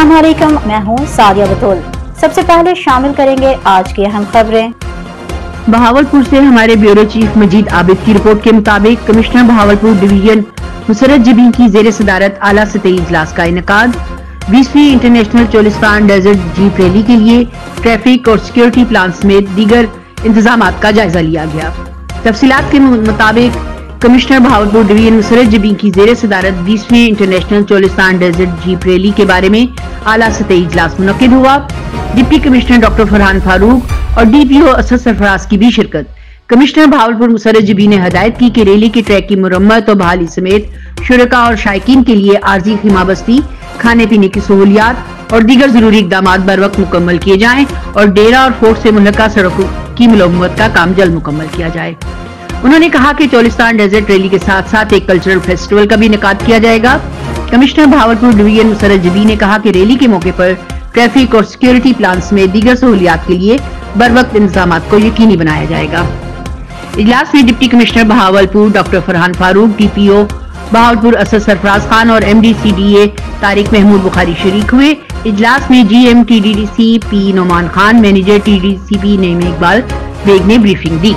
अस्सलाम वालेकुम, मैं हूँ सादिया बतूल। सबसे पहले शामिल करेंगे आज की अहम खबरें। बहावलपुर से हमारे ब्यूरो चीफ मजीद आबिद की रिपोर्ट के मुताबिक कमिश्नर बहावलपुर डिवीजन मुसरत जबीन की जेर सदारत आला सतही इजलास का इनेकाद। 20वीं international Cholistan desert jeep rally के लिए ट्रैफिक और सिक्योरिटी प्लान समेत दीगर इंतजामात का जायजा लिया गया। तफसीलात के मुताबिक कमिश्नर बहावलपुर डिवीजन मुसरत जबीन की जेर सदारत 20वीं international Cholistan desert jeep rally के बारे में आला सतही इजलास मुनक्किद हुआ। Deputy commissioner doctor Farhan Farooq और डीपीओ असद सरफराज की भी शिरकत। कमिश्नर बहावलपुर मुसरत जबीन ने हदायत की कि रैली के ट्रैक की मुरम्मत और बहाली समेत शुरका और शायकीन के लिए आर्जी खिमाबस्ती, खाने पीने की सहूलियात और दीगर जरूरी इकदाम बर वक्त मुकम्मल किए जाएं और डेरा और फोर्ट से मुल्लका सड़कों की मरम्मत का काम जल्द मुकम्मल किया जाए। उन्होंने कहा कि चोलिस्तान डेजर्ट रैली के साथ साथ एक कल्चरल फेस्टिवल का भी इनेकाद किया जाएगा। कमिश्नर बहावलपुर डिवीजन मुसरत जबीन ने कहा कि रैली के मौके पर ट्रैफिक और सिक्योरिटी प्लान में दीगर सहूलियात के लिए बर वक्त इंतजाम को यकीनी बनाया जाएगा। इजलास में deputy commissioner Bahawalpur doctor Farhan Farooq, DPO Bahawalpur Asad Sarfaraz Khan और MD/CDA तारिक महमूद बुखारी शरीक हुए। इजलास में GM TDDC P Noman Khan, manager TDCP Naeem Iqbal Baig ने ब्रीफिंग दी।